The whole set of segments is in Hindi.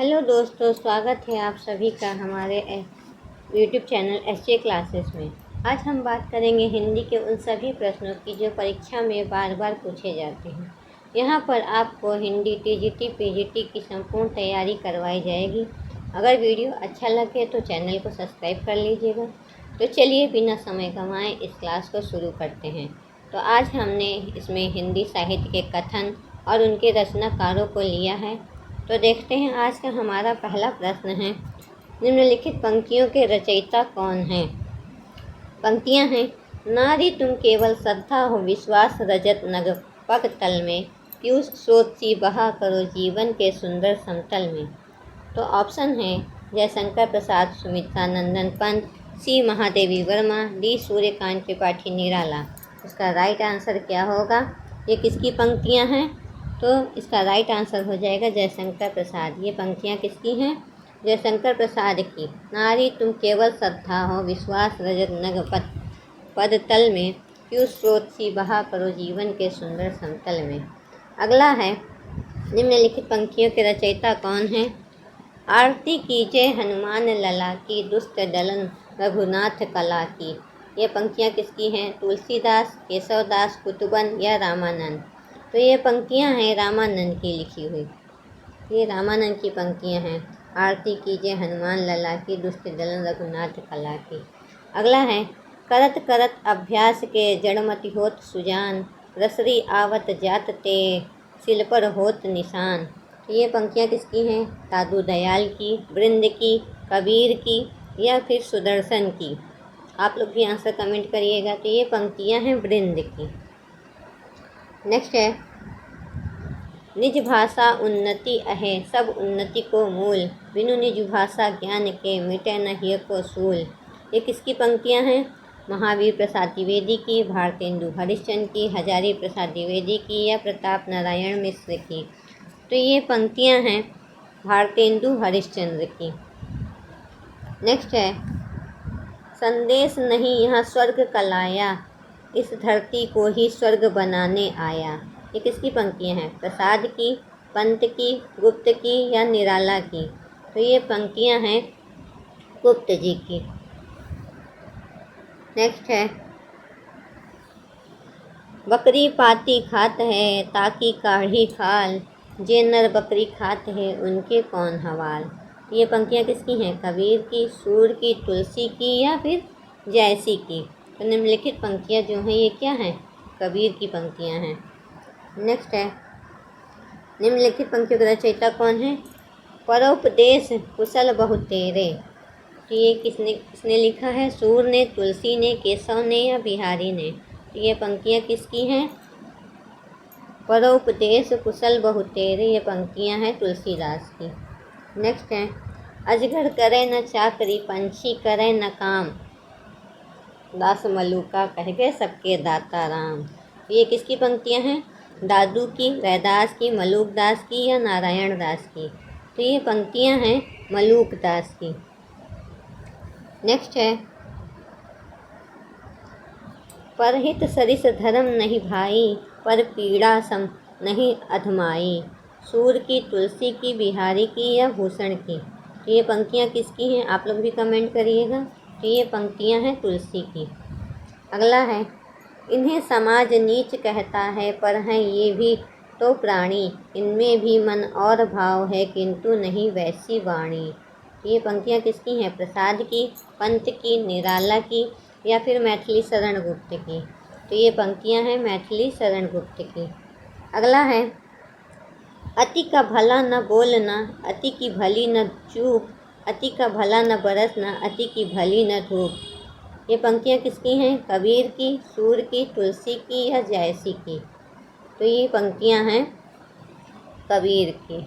हेलो दोस्तों, स्वागत है आप सभी का हमारे यूट्यूब चैनल एसजे क्लासेस में। आज हम बात करेंगे हिंदी के उन सभी प्रश्नों की जो परीक्षा में बार बार पूछे जाते हैं। यहाँ पर आपको हिंदी टीजीटी पीजीटी की संपूर्ण तैयारी करवाई जाएगी। अगर वीडियो अच्छा लगे तो चैनल को सब्सक्राइब कर लीजिएगा। तो चलिए बिना समय गंवाए इस क्लास को शुरू करते हैं। तो आज हमने इसमें हिंदी साहित्य के कथन और उनके रचनाकारों को लिया है। तो देखते हैं आज का हमारा पहला प्रश्न है, निम्नलिखित पंक्तियों के रचयिता कौन हैं। पंक्तियां हैं, नारी तुम केवल श्रद्धा हो विश्वास रजत नग पग तल में, पीयूष स्रोत सी बहा करो जीवन के सुंदर समतल में। तो ऑप्शन है जयशंकर प्रसाद, सुमित्रा नंदन पंत, सी महादेवी वर्मा, डी सूर्यकांत त्रिपाठी निराला। इसका राइट आंसर क्या होगा? ये किसकी पंक्तियां हैं? तो इसका राइट आंसर हो जाएगा जयशंकर प्रसाद। ये पंक्तियाँ किसकी हैं? जयशंकर प्रसाद की। नारी तुम केवल श्रद्धा हो विश्वास रजत नग पद तल में, पीयूष स्रोत सी बहा करो जीवन के सुंदर समतल में। अगला है, निम्नलिखित पंक्तियों के रचयिता कौन हैं। आरती कीजिए हनुमान लला की, दुष्ट दलन रघुनाथ कला की। ये पंक्तियाँ किसकी हैं? तुलसीदास, केशवदास, कुतुबन या रामानंद। तो ये पंक्तियाँ हैं रामानंद की लिखी हुई। ये रामानंद की पंक्तियाँ हैं। आरती कीजिए हनुमान लला की, दुष्ट दलन रघुनाथ कला की। अगला है, करत करत अभ्यास के जड़मति होत सुजान, रसरी आवत जात ते सिल पर होत निशान। तो ये पंक्तियाँ किसकी हैं? दादू दयाल की, वृंद की, कबीर की या फिर सुदर्शन की। आप लोग भी आंसर कमेंट करिएगा। तो ये पंक्तियाँ हैं वृंद की। नेक्स्ट है, निज भाषा उन्नति अहे सब उन्नति को मूल, बिनु निज भाषा ज्ञान के मिटे न हिय को सूल। ये किसकी पंक्तियाँ हैं? महावीर प्रसाद द्विवेदी की, भारतेंदु हरिश्चंद्र की, हजारी प्रसाद द्विवेदी की या प्रताप नारायण मिश्र की। तो ये पंक्तियाँ हैं भारतेंदु हरिश्चंद्र की। नेक्स्ट है, संदेश नहीं यहाँ स्वर्ग का लाया, इस धरती को ही स्वर्ग बनाने आया। ये किसकी पंक्तियाँ हैं? प्रसाद की, पंत की, गुप्त की या निराला की। तो ये पंक्तियाँ हैं गुप्त जी की। नेक्स्ट है, बकरी पाती खात है ताकि काढ़ी खाल, जे नर बकरी खात है उनके कौन हवाल। ये पंक्तियाँ किसकी हैं? कबीर की, सूर की, तुलसी की या फिर जयसी की। तो निम्नलिखित पंक्तियाँ जो हैं ये क्या हैं? कबीर की पंक्तियाँ हैं। नेक्स्ट है, निम्नलिखित पंक्तियों का रचयिता कौन है? परोपदेश कुशल बहुतेरे। तो ये किसने लिखा है? सूर ने, तुलसी ने, केशव ने या बिहारी ने। तो ये पंक्तियाँ किसकी हैं? परोपदेश कुशल बहुतेरे, ये पंक्तियाँ हैं तुलसीदास की। नेक्स्ट है, अजगर करे न चाकरी, पंछी करे न काम, दास मलुका कह गए सबके दाता राम। ये किसकी पंक्तियाँ हैं? दादू की, रैदास की, मलूक दास की या नारायण दास की। तो ये पंक्तियाँ हैं मलूक दास की। नेक्स्ट है, परहित सरिस धर्म नहीं भाई, पर पीड़ा सम नहीं अधमाई। सूर की, तुलसी की, बिहारी की या भूषण की। तो ये पंक्तियाँ किसकी हैं? आप लोग भी कमेंट करिएगा। तो ये पंक्तियाँ हैं तुलसी की। अगला है, इन्हें समाज नीच कहता है पर हैं ये भी तो प्राणी, इनमें भी मन और भाव है किंतु नहीं वैसी वाणी। ये पंक्तियाँ किसकी हैं? प्रसाद की, पंत की, निराला की या फिर मैथिली शरण गुप्त की। तो ये पंक्तियाँ हैं मैथिली शरण गुप्त की। अगला है, अति का भला न बोलना, अति की भली न चूप, अति का भला न बरसना, अति की भली न धूप। ये पंक्तियाँ किसकी हैं? कबीर की, सूर की, तुलसी की या जयसी की। तो ये पंक्तियाँ हैं कबीर की।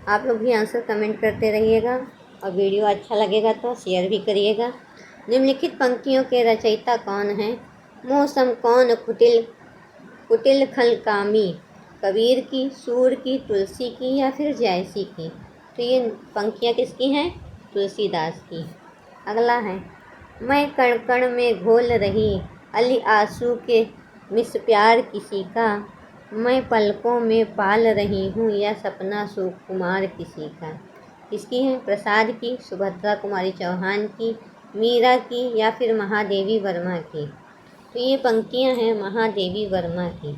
आप लोग भी आंसर कमेंट करते रहिएगा और वीडियो अच्छा लगेगा तो शेयर भी करिएगा। निम्नलिखित पंक्तियों के रचयिता कौन हैं? मौसम कौन कुटिल कुटिल खलकामी, कबीर की, सूर की, तुलसी की या फिर जयसी की। तो ये पंक्तियाँ किसकी हैं? तुलसीदास की। अगला है, मैं कण कण में घोल रही, अली आंसू के मिस प्यार किसी का, मैं पलकों में पाल रही हूँ या सपना सुकुमार किसी का। किसकी है? प्रसाद की, सुभद्रा कुमारी चौहान की, मीरा की या फिर महादेवी वर्मा की। तो ये पंक्तियाँ हैं महादेवी वर्मा की।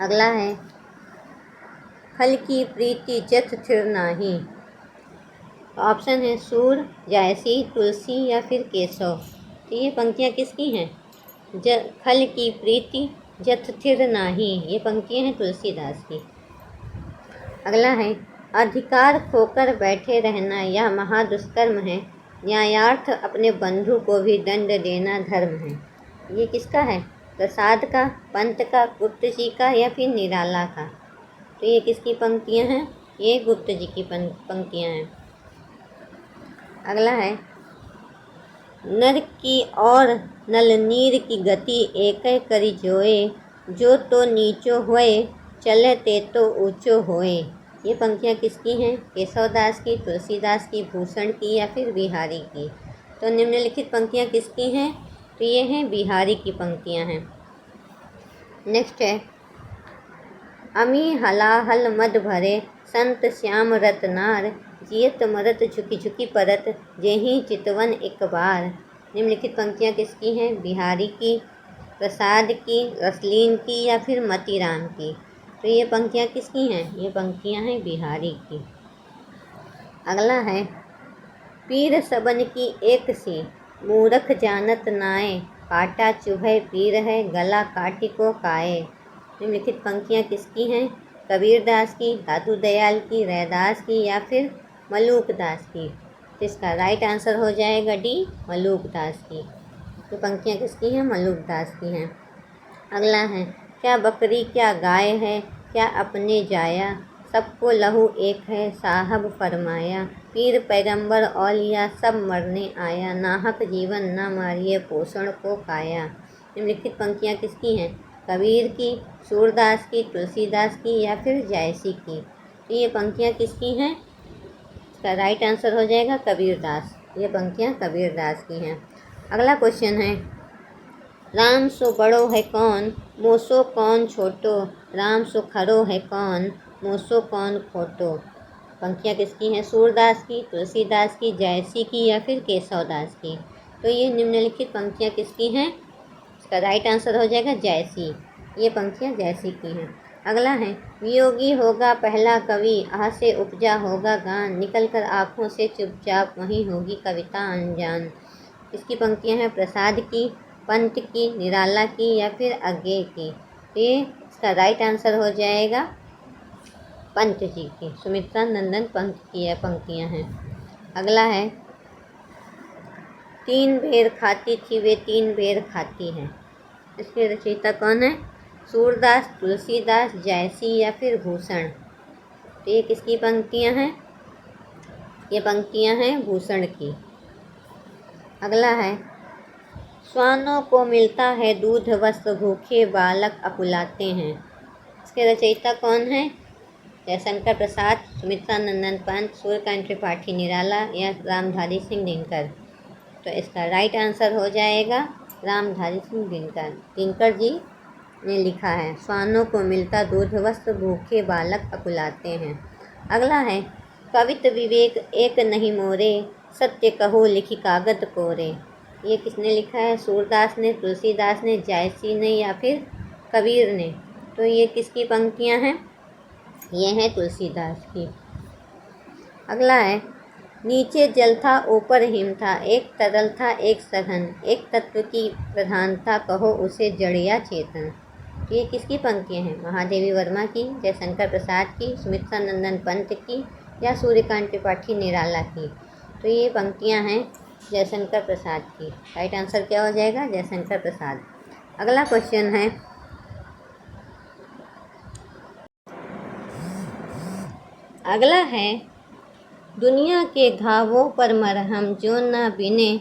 अगला है खल की प्रीति जथ थिर नाही। ऑप्शन है सूर, जायसी, तुलसी या फिर केशव। तो ये पंक्तियाँ किसकी हैं? खल की प्रीति जथ थिर नाही, ये पंक्तियाँ हैं तुलसीदास की। अगला है अधिकार खोकर बैठे रहना यह महादुष्कर्म है, न्यायार्थ अपने बंधु को भी दंड देना धर्म है। ये किसका है? प्रसाद का, पंत का, गुप्त जी का या फिर निराला का। तो ये किसकी पंक्तियाँ हैं? ये गुप्त जी की पंक्तियाँ हैं। अगला है नर की और नलनीर की गति एक करी जोए, जो तो नीचो होए चले ते तो ऊंचो होए। ये पंक्तियाँ किसकी हैं? केशवदास की, तुलसीदास की, भूषण की या फिर बिहारी की। तो निम्नलिखित पंक्तियाँ किसकी हैं? तो ये हैं बिहारी की पंक्तियाँ हैं। नेक्स्ट है अमी हलाहल मद भरे संत श्याम रतनार, जियत मरत झुकी झुकी परत जेहि चितवन एक बार। निम्नलिखित पंक्तियाँ किसकी हैं? बिहारी की, प्रसाद की, रसलीन की या फिर मतीराम की। तो ये पंक्तियाँ किसकी हैं? ये पंक्तियाँ हैं बिहारी की। अगला है पीर सबन की एक सी, मूरख जानत नाए, काटा चुभे पीर है गला काटी को काए। निम्नलिखित पंक्तियाँ किसकी हैं? कबीरदास की, दादू दयाल की, रैदास की या फिर मलूक दास की। तो इसका राइट आंसर हो जाएगा डी, मलूक दास की। ये पंक्तियाँ किसकी हैं? मलूक दास की हैं। अगला है क्या बकरी क्या गाय है, क्या अपने जाया, सबको लहू एक है साहब फरमाया, पीर पैगंबर औलिया सब मरने आया, नाहक जीवन न मारिए पोषण को काया। निम्नलिखित पंक्तियाँ किसकी हैं? कबीर की, सूरदास की, तुलसीदास की या फिर जायसी की। तो ये पंक्तियाँ किसकी हैं? इसका राइट आंसर हो जाएगा कबीरदास। ये पंक्तियाँ कबीरदास की हैं। अगला क्वेश्चन है राम सो बड़ो है कौन, मोसो कौन छोटो, राम सो खरो है कौन, मोसो कौन खोटो। पंक्तियाँ किसकी हैं? सूरदास की, तुलसीदास की, जायसी की या फिर केशवदास की। तो ये निम्नलिखित पंक्तियाँ किसकी हैं? इसका राइट आंसर हो जाएगा जायसी। ये पंक्तियाँ जायसी की हैं। अगला है वियोगी होगा पहला कवि, आह से उपजा होगा गान, निकल कर आँखों से चुपचाप वहीं होगी कविता अनजान। इसकी पंक्तियाँ हैं प्रसाद की, पंत की, निराला की या फिर अज्ञे की। ये इसका राइट आंसर हो जाएगा पंत जी की, सुमित्रा नंदन पंत की यह पंक्तियाँ हैं। अगला है तीन बेर खाती थी वे तीन बेर खाती हैं। इसके रचयिता कौन है? सूरदास, तुलसीदास, जायसी या फिर भूषण। तो ये किसकी पंक्तियाँ हैं? ये पंक्तियाँ हैं भूषण की। अगला है श्वानों को मिलता है दूध वस्त्र, भूखे बालक अकुलाते हैं। इसके रचयिता कौन है? जयशंकर प्रसाद, सुमित्रा नंदन पंत, सूर्यकांत त्रिपाठी निराला या रामधारी सिंह दिनकर। तो इसका राइट आंसर हो जाएगा रामधारी सिंह दिनकर। दिनकर जी ने लिखा है श्वानों को मिलता दूध वस्त्र, भूखे बालक अकुलाते हैं। अगला है कवित विवेक एक नहीं मोरे, सत्य कहो लिखी कागत कोरे। ये किसने लिखा है? सूरदास ने, तुलसीदास ने, जायसी ने या फिर कबीर ने। तो ये किसकी पंक्तियाँ हैं? ये हैं तुलसीदास की। अगला है नीचे जल था ऊपर हिम था, एक तरल था एक सघन, एक तत्व की प्रधानता कहो उसे जड़ या चेतन। तो ये किसकी पंक्तियाँ हैं? महादेवी वर्मा की, जयशंकर प्रसाद की, सुमित्रा नंदन पंत की या सूर्यकांत त्रिपाठी निराला की। तो ये पंक्तियाँ हैं जयशंकर प्रसाद की। राइट आंसर क्या हो जाएगा? जयशंकर प्रसाद। अगला क्वेश्चन है दुनिया के घावों पर मरहम जो न बिने,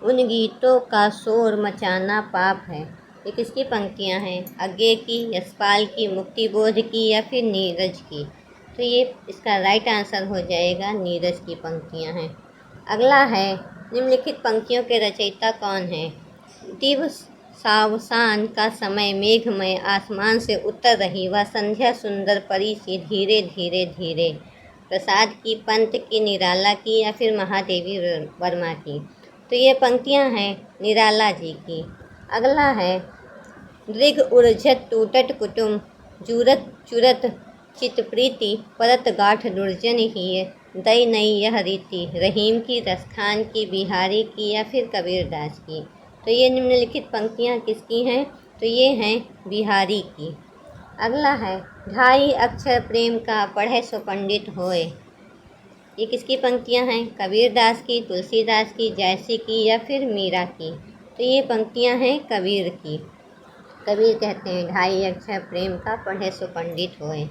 उन गीतों का शोर मचाना पाप है। ये किसकी पंक्तियाँ हैं? अज्ञे की, यशपाल की, मुक्तिबोध की या फिर नीरज की। तो ये इसका राइट आंसर हो जाएगा नीरज की पंक्तियाँ हैं। अगला है निम्नलिखित पंक्तियों के रचयिता कौन है? दिव सावसान का समय मेघमय आसमान से उतर रही वह संध्या सुंदर परी सी धीरे धीरे धीरे। प्रसाद की, पंत की, निराला की या फिर महादेवी वर्मा की? तो ये पंक्तियां हैं निराला जी की। अगला है दृग उर्झत टूटट कुटुम जूरत चुरत चितप्रीति परत गाठ दुर्जन ही दई नई यह रीति। रहीम की, रसखान की, बिहारी की या फिर कबीरदास की? तो ये निम्नलिखित पंक्तियाँ किसकी हैं? तो ये हैं बिहारी की। अगला है ढाई अक्षर प्रेम का पढ़े सो पंडित होए। ये किसकी पंक्तियाँ हैं? कबीरदास की, तुलसीदास की, जयसी की या फिर मीरा की? तो ये पंक्तियाँ हैं कबीर की। कबीर कहते हैं ढाई अक्षर प्रेम का पढ़े सो पंडित होए।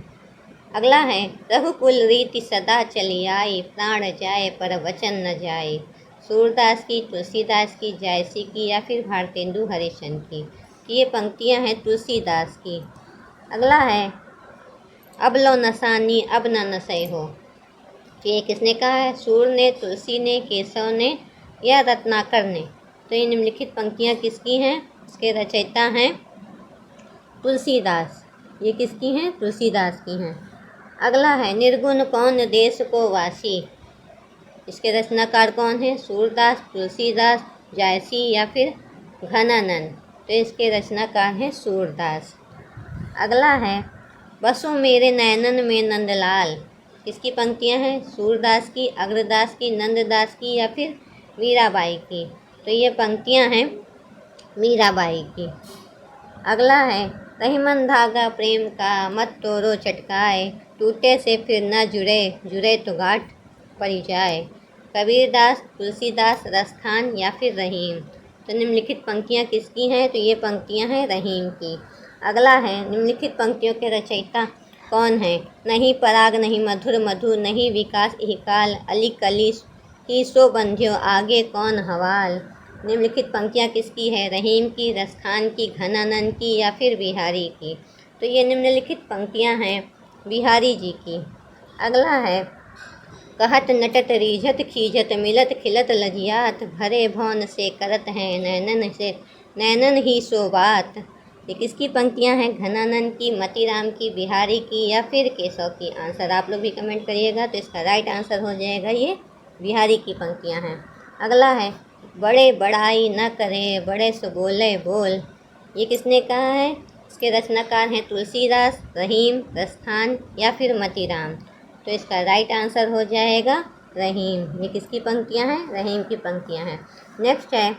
अगला है रघुकुल रीति सदा चली आई प्राण जाए पर वचन न जाए। सूरदास की, तुलसीदास की, जयसी की या फिर भारतेंदु हरिश्चंद्र की? तो ये पंक्तियाँ हैं तुलसीदास की। अगला है अब लो नसानी अब न नशे हो। तो ये किसने कहा है? सूर ने, तुलसी ने, केशव ने या रत्नाकर ने? तो ये निम्नलिखित पंक्तियाँ किसकी हैं? इसके रचयिता हैं तुलसीदास। ये किसकी हैं? तुलसीदास की हैं। अगला है निर्गुण कौन देश को वासी। इसके रचनाकार कौन है? सूरदास, तुलसीदास, जायसी या फिर घनानंद? तो इसके रचनाकार हैं सूरदास। अगला है बसो मेरे नैनन में नंदलाल। किसकी पंक्तियां हैं? सूरदास की, अग्रदास की, नंददास की या फिर मीराबाई की? तो ये पंक्तियां हैं मीराबाई की। अगला है रहीमन धागा प्रेम का मत तोड़ो चटकाए टूटे से फिर न जुड़े जुड़े तो गांठ पड़ी जाए। कबीरदास, तुलसीदास, रसखान या फिर रहीम? तो निम्नलिखित पंक्तियाँ किसकी हैं? तो ये पंक्तियाँ हैं रहीम की। अगला है निम्नलिखित पंक्तियों के रचयिता कौन है? नहीं पराग नहीं मधुर मधु नहीं विकास इहकाल अली कली ही सो बंध्यो आगे कौन हवाल? निम्नलिखित पंक्तियाँ किसकी है? रहीम की, रसखान की, घनानंद की या फिर बिहारी की? तो ये निम्नलिखित पंक्तियाँ हैं बिहारी जी की। अगला है कहत नटत रीझत खीझत मिलत खिलत लजियात भरे भौन से करत हैं नैनन से नैनन ही सो बात। ये किसकी पंक्तियाँ हैं? घनानंद की, मतीराम की, बिहारी की या फिर केशव की? आंसर आप लोग भी कमेंट करिएगा। तो इसका राइट आंसर हो जाएगा ये बिहारी की पंक्तियाँ हैं। अगला है बड़े बड़ाई न करे बड़े सो बोले बोल। ये किसने कहा है? इसके रचनाकार हैं तुलसीदास, रहीम, रसखान या फिर मतीराम? तो इसका राइट आंसर हो जाएगा रहीम। ये किसकी पंक्तियाँ हैं? रहीम की पंक्तियाँ हैं। नेक्स्ट है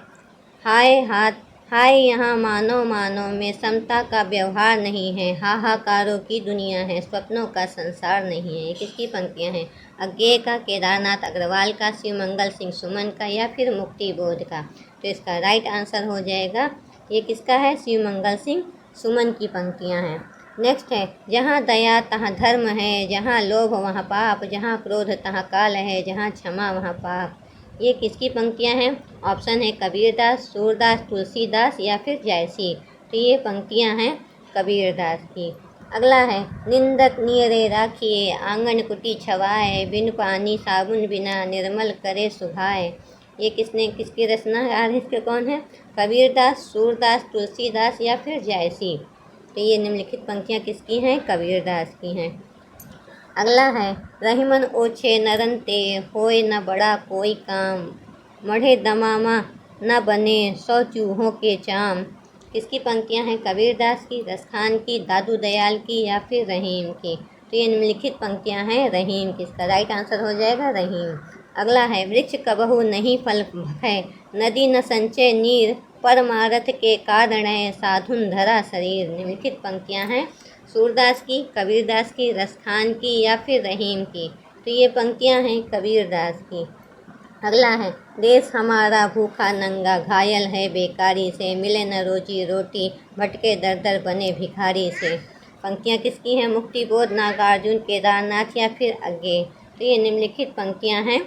हाय यहाँ मानो मानो में समता का व्यवहार नहीं है हाहाकारों की दुनिया है स्वप्नों का संसार नहीं है। ये किसकी पंक्तियाँ हैं? अज्ञेय का, केदारनाथ अग्रवाल का, शिवमंगल सिंह सुमन का या फिर मुक्ति बोध का? तो इसका राइट आंसर हो जाएगा ये किसका है? शिवमंगल सिंह सुमन की पंक्तियाँ हैं। नेक्स्ट है जहाँ दया तहाँ धर्म है जहाँ लोभ वहाँ पाप जहाँ क्रोध तहाँ काल है जहाँ क्षमा वहाँ पाप। ये किसकी पंक्तियाँ हैं? ऑप्शन है कबीरदास, सूरदास, तुलसीदास या फिर जयसी? तो ये पंक्तियाँ हैं कबीरदास की। अगला है निंदक नियरे राखिए आंगन कुटी छवाए बिन पानी साबुन बिना निर्मल करे सुभाए। ये किसकी रचनाकार है? इसके कौन है? कबीरदास, सूरदास, तुलसीदास या फिर जयसी? तो ये निम्नलिखित पंक्तियाँ किसकी हैं? कबीरदास की हैं। अगला है रहीमन ओछे नरन ते होए न बड़ा कोई काम मढ़े दमामा न बने 100 चूहों के चाम। किसकी पंक्तियाँ हैं? कबीरदास की, रसखान की, दादू दयाल की या फिर रहीम की? तो ये निम्नलिखित पंक्तियाँ हैं रहीम की। इसका राइट आंसर हो जाएगा रहीम। अगला है वृक्ष कबहु नहीं फल भय नदी न संचय नीर परमारथ के कारण साधुन धरा शरीर। निम्नलिखित पंक्तियाँ हैं सूरदास की, कबीरदास की, रसखान की या फिर रहीम की? तो ये पंक्तियाँ हैं कबीरदास की। अगला है देश हमारा भूखा नंगा घायल है बेकारी से मिले न रोजी रोटी भटके दर दर बने भिखारी से। पंक्तियाँ किसकी हैं? मुक्ति बोध, नागार्जुन, केदारनाथ या फिर अज्ञेय? तो ये निम्नलिखित पंक्तियाँ हैं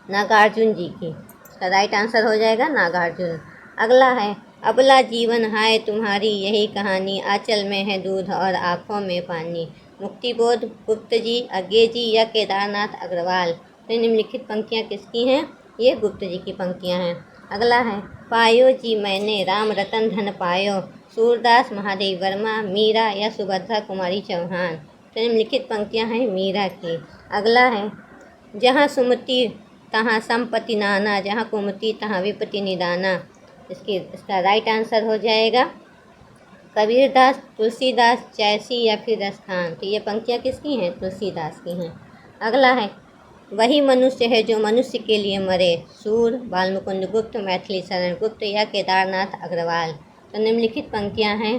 नागार्जुन जी की। इसका राइट आंसर हो जाएगा नागार्जुन। अगला है अबला जीवन हाय तुम्हारी यही कहानी आंचल में है दूध और आँखों में पानी। मुक्ति बोध, गुप्त जी, अज्ञेय जी या केदारनाथ अग्रवाल? तो निम्नलिखित पंक्तियाँ किसकी हैं? ये गुप्त जी की पंक्तियाँ हैं। अगला है पायो जी मैंने राम रतन धन पायो, सूरदास महादेव वर्मा, मीरा या सुभद्रा कुमारी चौहान। तो निम्नलिखित पंक्तियाँ हैं मीरा की। अगला है जहाँ सुमति तहाँ संपत्ति नाना, जहाँ कुमति तहाँ विपत्ति निदाना। इसका राइट आंसर हो जाएगा कबीरदास, तुलसीदास, जैसी या फिर रसखान। तो ये पंक्तियाँ किसकी हैं? तुलसीदास की हैं। अगला है वही मनुष्य है जो मनुष्य के लिए मरे, सूर, बालमुकुंद गुप्त, मैथिली शरण गुप्त या केदारनाथ अग्रवाल। तो निम्नलिखित पंक्तियाँ हैं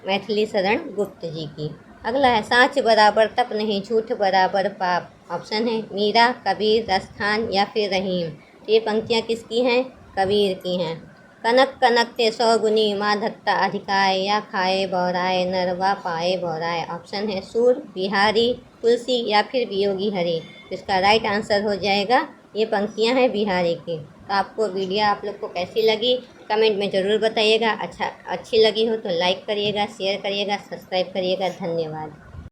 मैथिली शरण गुप्त जी की। अगला है साँच बराबर तप नहीं, झूठ बराबर पाप। ऑप्शन है मीरा, कबीर, रसखान या फिर रहीम। तो ये पंक्तियाँ किसकी हैं? कबीर की हैं। कनक कनक ते 100 गुनी, माँ धत्ता अधिकाय, या खाए बौराए नरवा पाए बौराए। ऑप्शन है सूर, बिहारी, तुलसी या फिर वियोगी हरि। इसका राइट आंसर हो जाएगा ये पंक्तियाँ हैं बिहारी की। तो आपको वीडियो आप लोग को कैसी लगी कमेंट में ज़रूर बताइएगा। अच्छी लगी हो तो लाइक करिएगा, शेयर करिएगा, सब्सक्राइब करिएगा। धन्यवाद।